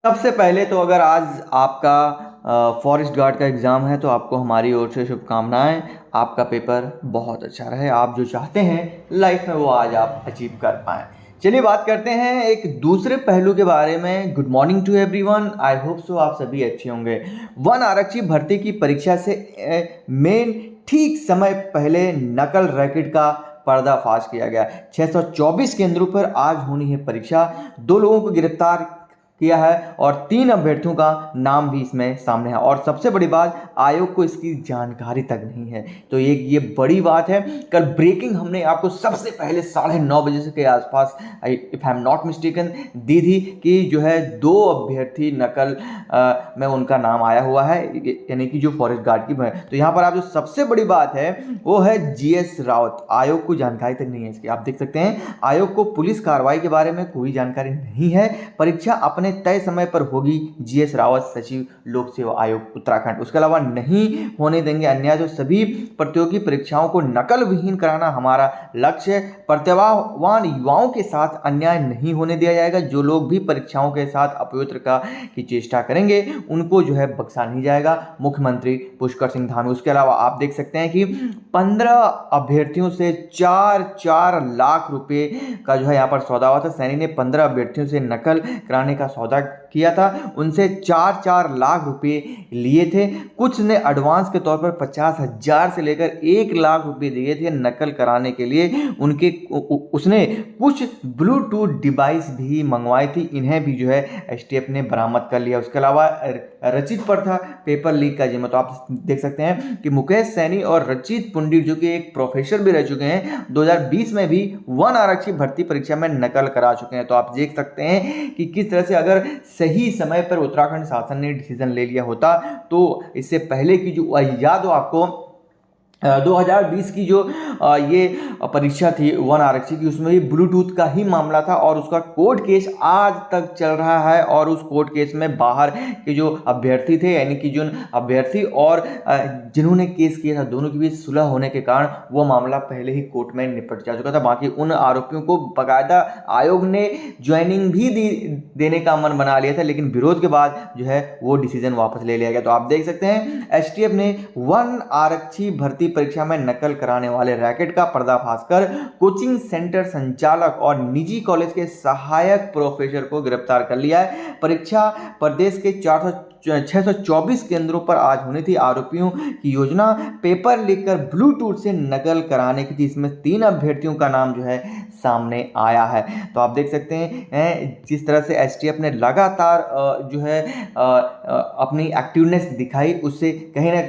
सबसे पहले तो अगर आज आपका फॉरेस्ट गार्ड का एग्ज़ाम है तो आपको हमारी ओर से शुभकामनाएं। आपका पेपर बहुत अच्छा रहे, आप जो चाहते हैं लाइफ में वो आज आप अचीव कर पाएँ। चलिए बात करते हैं एक दूसरे पहलू के बारे में। Good morning to everyone, I hope so आप सभी अच्छे होंगे। वन आरक्षी भर्ती की परीक्षा से मेन ठीक समय पहले नकल रैकेट का पर्दाफाश किया गया। 624 केंद्रों पर आज होनी है परीक्षा। 2 लोगों को गिरफ्तार किया है और 3 अभ्यर्थियों का नाम भी इसमें सामने है। और सबसे बड़ी बात, आयोग को इसकी जानकारी तक नहीं है, तो ये बड़ी बात है। कल ब्रेकिंग हमने आपको सबसे पहले 9:30 बजे के आसपास, if I am not mistaken, दी थी कि जो है 2 अभ्यर्थी नकल में उनका नाम आया हुआ है, यानी कि जो फॉरेस्ट गार्ड की तो यहाँ पर आप जो सबसे बड़ी बात है वो है GS रावत। आयोग को जानकारी तक नहीं है इसकी। आप देख सकते हैं आयोग को पुलिस कार्रवाई के बारे में कोई जानकारी नहीं है। परीक्षा अपने तय समय पर होगी। GS रावत, सचिव लोक सेवा आयोग उत्तराखंड। उसके अलावा नहीं होने देंगे अन्याय, तो सभी प्रतियोगी परीक्षाओं को नकल विहीन कराना हमारा लक्ष्य है। प्रतिभावान युवाओं के साथ अन्याय नहीं होने दिया जाएगा। जो लोग भी परीक्षाओं के साथ अपवित्र की चेष्टा करेंगे उनको जो है बख्शा नहीं जाएगा, मुख्यमंत्री पुष्कर सिंह धामी। उसके अलावा आप देख सकते हैं कि 15 अभ्यर्थियों से 4 लाख रुपए का जो है यहाँ पर सौदा हुआ था। सैनी ने 15 अभ्यर्थियों से नकल कराने का सौदा किया था, उनसे 4 लाख रुपए लिए थे। कुछ ने एडवांस के तौर पर 50,000 से लेकर 1 लाख रुपए दिए थे नकल कराने के लिए। उसने कुछ ब्लूटूथ डिवाइस भी मंगवाई थी, इन्हें भी जो है STF ने बरामद कर लिया। उसके अलावा रचित पर था पेपर लीक का जिम्मा। तो आप देख सकते हैं कि मुकेश सैनी और रचित पंडित, जो कि एक प्रोफेसर भी रह चुके हैं, 2020 में भी वन आरक्षी भर्ती परीक्षा में नकल करा चुके हैं। तो आप देख सकते हैं कि किस तरह से अगर सही समय पर उत्तराखंड शासन ने डिसीजन ले लिया होता तो इससे पहले की जो याद हो आपको 2020 की जो ये परीक्षा थी वन आरक्षी की, उसमें भी ब्लूटूथ का ही मामला था और उसका कोर्ट केस आज तक चल रहा है। और उस कोर्ट केस में बाहर के जो अभ्यर्थी थे, यानी कि जो अभ्यर्थी और जिन्होंने केस किया था, दोनों के बीच सुलह होने के कारण वो मामला पहले ही कोर्ट में निपट जा चुका था। बाकी उन आरोपियों को बाकायदा आयोग ने ज्वाइनिंग भी देने का मन बना लिया था, लेकिन विरोध के बाद जो है वो डिसीजन वापस ले लिया गया। तो आप देख सकते हैं STF ने वन आरक्षी भर्ती परीक्षा में नकल कराने वाले रैकेट का पर्दाफाश कर कोचिंग सेंटर संचालक और निजी कॉलेज के सहायक प्रोफेसर को गिरफ्तार कर लिया है। परीक्षा प्रदेश के 624 केंद्रों पर आज होनी थी। आरोपियों की योजना पेपर लेकर ब्लूटूथ से नकल कराने की थी। इसमें 3 अभ्यर्थियों का नाम जो है सामने आया है। तो आप देख सकते हैं जिस तरह से STF ने लगातार जो है अपनी एक्टिवनेस दिखाई, उससे कहीं ना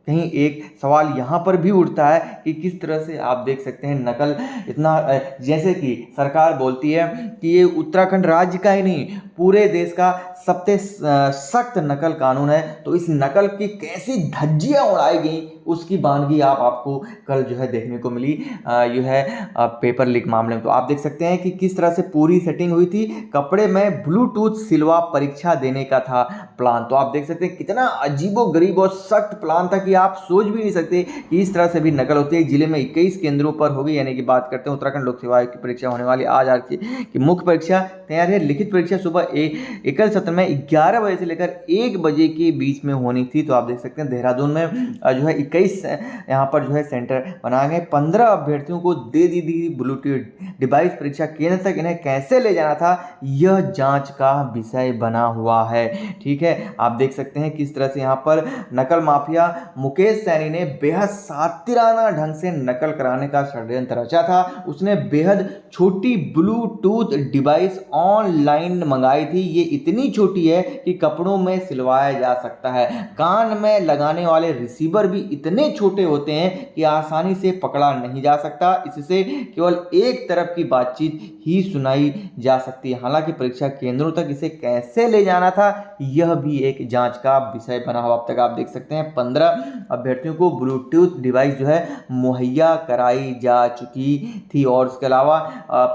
कहीं एक सवाल यहाँ पर भी उठता है कि किस तरह से आप देख सकते हैं नकल इतना, जैसे कि सरकार बोलती है कि ये उत्तराखंड राज्य का ही नहीं पूरे देश का सबसे सख्त नकल कानून है, तो इस नकल की कैसी धज्जियाँ उड़ाई गई उसकी बानगी आपको कल जो है देखने को मिली यह है पेपर लीक मामले में। तो आप देख सकते हैं कि किस तरह से पूरी सेटिंग हुई थी। कपड़े में ब्लूटूथ सिलवा परीक्षा देने का था प्लान। तो आप देख सकते हैं कितना अजीबोगरीब और सख्त प्लान था कि आप सोच भी नहीं सकते कि इस तरह से भी नकल होती है। जिले में 21 केंद्रों पर होगी, यानी कि बात करते हैं उत्तराखंड लोक सेवा आयोग की परीक्षा होने वाली। आज की मुख्य परीक्षा तैयार है। लिखित परीक्षा सुबह एकल सत्र में 11 बजे से लेकर 1 बजे के बीच में होनी थी। तो आप देख सकते हैं देहरादून में जो है 21 यहाँ पर जो है सेंटर बनाए गए। 15 अभ्यर्थियों को दे दी ब्लूटूथ डिवाइस। परीक्षा केंद्र तक इन्हें कैसे ले जाना था यह जांच का विषय बना हुआ है। ठीक है, आप देख सकते हैं किस तरह से यहाँ पर नकल माफिया मुकेश सैनी ने बेहद सातिराना ढंग से नकल कराने का षड्यंत्र रचा था। उसने बेहद छोटी ब्लूटूथ डिवाइस ऑनलाइन मंगाई थी। ये इतनी छोटी है कि कपड़ों में सिलवाया जा सकता है। कान में लगाने वाले रिसीवर भी इतने छोटे होते हैं कि आसानी से पकड़ा नहीं जा सकता। इससे केवल एक तरफ की बातचीत ही सुनाई जा सकती है। हालांकि परीक्षा केंद्रों तक इसे कैसे ले जाना था यह भी एक जांच का विषय बना हुआ। अब तक आप देख सकते हैं 15 अभ्यर्थियों को ब्लूटूथ डिवाइस जो है मुहैया कराई जा चुकी थी और उसके अलावा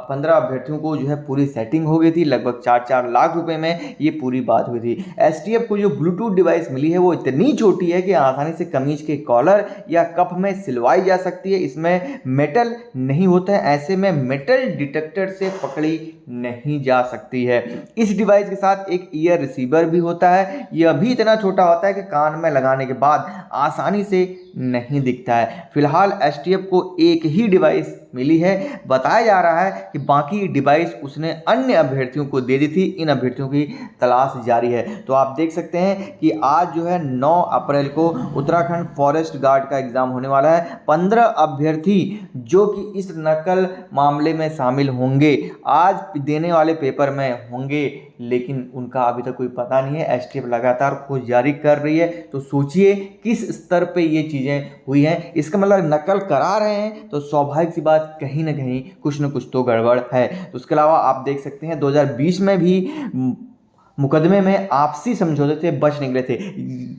15 अभ्यर्थियों को जो है पूरी सेटिंग हो गई थी। लगभग 4-4 लाख रुपए में ये पूरी बात हुई थी। एसटीएफ को जो ब्लूटूथ डिवाइस मिली है वो इतनी छोटी है कि आसानी से कमीज के कॉलर या कप में सिलवाई जा सकती है। इसमें मेटल नहीं होता है, ऐसे में मेटल डिटेक्टर से पकड़ी नहीं जा सकती है। इस डिवाइस के साथ एक ईयर रिसीवर भी होता है। यह भी इतना छोटा होता है कि कान में लगाने के बाद आसानी से नहीं दिखता है। फिलहाल एसटीएफ को एक ही डिवाइस मिली है। बताया जा रहा है कि बाकी डिवाइस उसने अन्य अभ्यर्थियों को दे दी थी। इन अभ्यर्थियों की तलाश जारी है। तो आप देख सकते हैं कि आज जो है 9 अप्रैल को उत्तराखंड फॉरेस्ट गार्ड का एग्जाम होने वाला है। 15 अभ्यर्थी जो कि इस नकल मामले में शामिल होंगे आज देने वाले पेपर में होंगे, लेकिन उनका अभी तक कोई पता नहीं है। एसटीएफ लगातार खोज जारी कर रही है। तो सोचिए किस स्तर पे ये चीज़ें हुई हैं। इसका मतलब नकल करा रहे हैं तो स्वाभाविक सी बात कहीं ना कहीं कुछ न कुछ तो गड़बड़ है। तो उसके अलावा आप देख सकते हैं 2020 में भी मुकदमे में आपसी समझौते से बच निकले थे।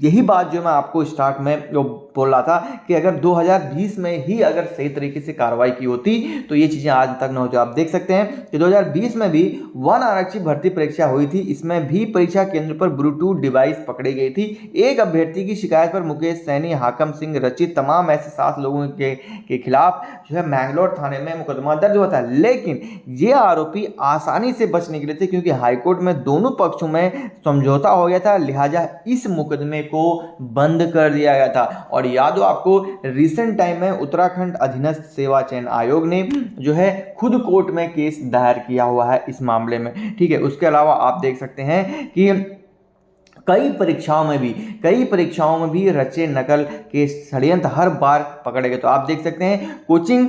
यही बात जो मैं आपको स्टार्ट में बोल रहा था कि अगर 2020 में ही अगर सही तरीके से कार्रवाई की होती तो ये चीज़ें आज तक न होती। आप देख सकते हैं कि 2020 में भी वन आरक्षी भर्ती परीक्षा हुई थी। इसमें भी परीक्षा केंद्र पर ब्लूटूथ डिवाइस पकड़ी गई थी। एक अभ्यर्थी की शिकायत पर मुकेश सैनी, हाकम सिंह रचित तमाम ऐसे 7 लोगों के खिलाफ जो है मैंगलोर थाने में मुकदमा दर्ज हुआ था। लेकिन ये आरोपी आसानी से बच निकले थे क्योंकि हाईकोर्ट में दोनों पक्षों में समझौता हो गया था। लिहाजा इस मुकदमे को बंद कर दिया गया था। और याद हो आपको रिसेंट टाइम में उत्तराखंड अधीनस्थ सेवा चयन आयोग ने जो है खुद कोर्ट में केस दायर किया हुआ है इस मामले में। ठीक है, उसके अलावा आप देख सकते हैं कि कई परीक्षाओं में भी रचे नकल के षड्यंत्र हर बार पकड़े गए। तो आप देख सकते हैं कोचिंग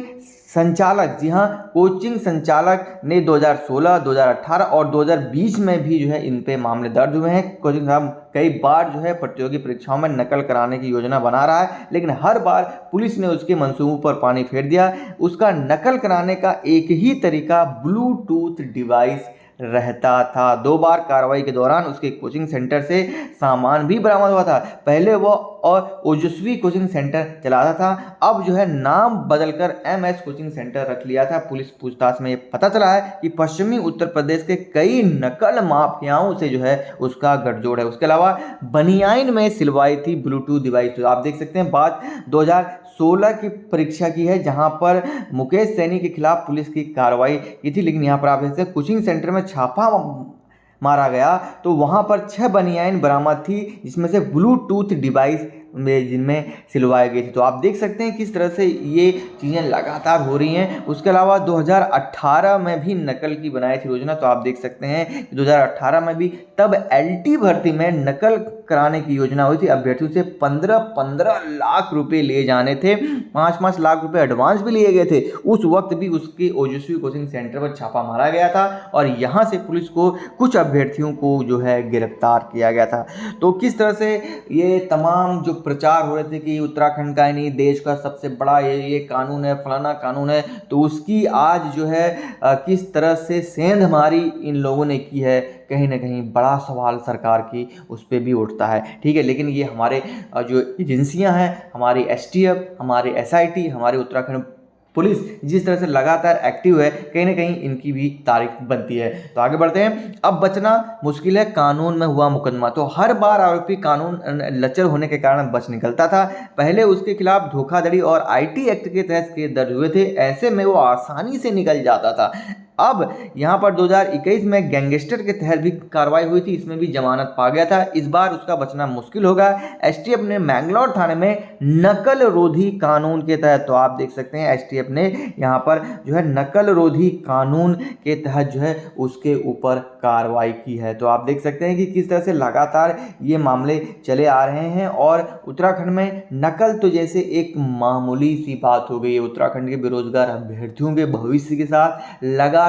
संचालक, जी हाँ, कोचिंग संचालक ने 2016, 2018 और 2020 में भी जो है इन पे मामले दर्ज हुए हैं। कोचिंग कई बार जो है प्रतियोगी परीक्षाओं में नकल कराने की योजना बना रहा है, लेकिन हर बार पुलिस ने उसके मंसूबों पर पानी फेर दिया। उसका नकल कराने का एक ही तरीका ब्लूटूथ डिवाइस रहता था। 2 बार कार्रवाई के दौरान उसके कोचिंग सेंटर से सामान भी बरामद हुआ था। पहले वह और ओजस्वी कोचिंग सेंटर चलाता था, अब जो है नाम बदलकर एमएस कोचिंग सेंटर रख लिया था। पुलिस पूछताछ में ये पता चला है कि पश्चिमी उत्तर प्रदेश के कई नकल माफियाओं से जो है उसका गठजोड़ है। उसके अलावा बनियाइन में सिलवाई थी ब्लूटूथ डिवाइस। तो आप देख सकते हैं बात 2016 की परीक्षा की है जहां पर मुकेश सैनी के खिलाफ पुलिस की कार्रवाई की थी। लेकिन यहाँ पर आप देख सकते हैं कोचिंग सेंटर में छापा मारा गया तो वहां पर 6 बनियाइन बरामद थी जिसमें से ब्लूटूथ डिवाइस में जिनमें सिलवाई गई थी। तो आप देख सकते हैं किस तरह से ये चीज़ें लगातार हो रही हैं। उसके अलावा 2018 में भी नकल की बनाई थी योजना। तो आप देख सकते हैं 2018 में भी तब एलटी भर्ती में नकल कराने की योजना हुई थी। अभ्यर्थियों से 15-15 लाख रुपए लिए जाने थे, 5-5 लाख रुपए एडवांस भी लिए गए थे। उस वक्त भी उसके ओजस्वी कोचिंग सेंटर पर छापा मारा गया था और यहाँ से पुलिस को कुछ अभ्यर्थियों को जो है गिरफ्तार किया गया था। तो किस तरह से ये तमाम जो प्रचार हो रहे थे कि उत्तराखंड का ही नहीं देश का सबसे बड़ा ये कानून है, फलाना कानून है, तो उसकी आज जो है किस तरह से सेंध हमारी इन लोगों ने की है, कहीं ना कहीं बड़ा सवाल सरकार की उस पर भी उठता है। ठीक है, लेकिन ये हमारे जो एजेंसियां हैं, हमारी एसटीएफ, हमारी एसआईटी, हमारे उत्तराखंड पुलिस जिस तरह से लगातार एक्टिव है, कहीं ना कहीं इनकी भी तारीफ बनती है। तो आगे बढ़ते हैं। अब बचना मुश्किल है, कानून में हुआ मुकदमा। तो हर बार आरोपी कानून लचर होने के कारण बच निकलता था। पहले उसके खिलाफ धोखाधड़ी और आईटी एक्ट के तहत केस दर्ज हुए थे, ऐसे में वो आसानी से निकल जाता था। अब यहाँ पर 2021 में गैंगस्टर के तहत भी कार्रवाई हुई थी, इसमें भी जमानत पा गया था। इस बार उसका बचना मुश्किल होगा। एसटीएफ ने मैंगलोर थाने में नकल रोधी कानून के तहत, तो आप देख सकते हैं एसटीएफ ने यहाँ पर जो है नकल रोधी कानून के तहत जो है उसके ऊपर कार्रवाई की है। तो आप देख सकते हैं कि किस तरह से लगातार ये मामले चले आ रहे हैं और उत्तराखंड में नकल तो जैसे एक मामूली सी बात हो गई है। उत्तराखंड के बेरोजगार अभ्यर्थियों के भविष्य के साथ लगातार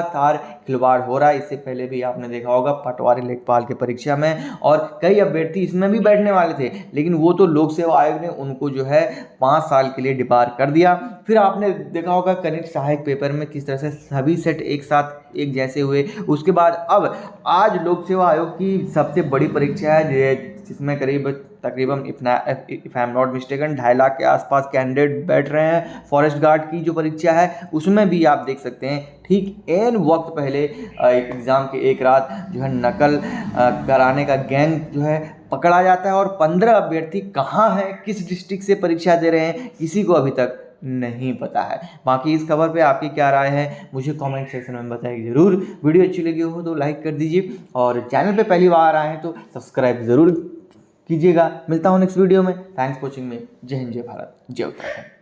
खिलवाड़ हो रहा है। इससे पहले भी आपने देखा होगा पटवारी लेखपाल की परीक्षा में, और कई अभ्यर्थी इसमें भी बैठने वाले थे, लेकिन वो तो लोक सेवा आयोग ने उनको जो है 5 साल के लिए डिबार कर दिया। फिर आपने देखा होगा गणित सहायक पेपर में किस तरह से सभी सेट एक साथ एक जैसे हुए। उसके बाद अब आज लोक सेवा आयोग की सबसे बड़ी परीक्षा है जिसमें करीब तकरीबन if I am not mistaken 2.5 lakh के आसपास कैंडिडेट बैठ रहे हैं। फॉरेस्ट गार्ड की जो परीक्षा है उसमें भी आप देख सकते हैं ठीक एन वक्त पहले एग्ज़ाम के एक रात जो है नकल कराने का गैंग जो है पकड़ा जाता है और 15 अभ्यर्थी कहाँ हैं, किस डिस्ट्रिक्ट से परीक्षा दे रहे हैं, किसी को अभी तक नहीं पता है। बाकी इस खबर पे आपकी क्या राय है मुझे कमेंट सेक्शन में बताइए ज़रूर। वीडियो अच्छी लगी हो तो लाइक कर दीजिए और चैनल पे पहली बार आए हैं तो सब्सक्राइब ज़रूर कीजिएगा। मिलता हूँ नेक्स्ट वीडियो में। थैंक्स फॉर वॉचिंग में। जय हिंद, जय भारत, जय उत्तराखंड।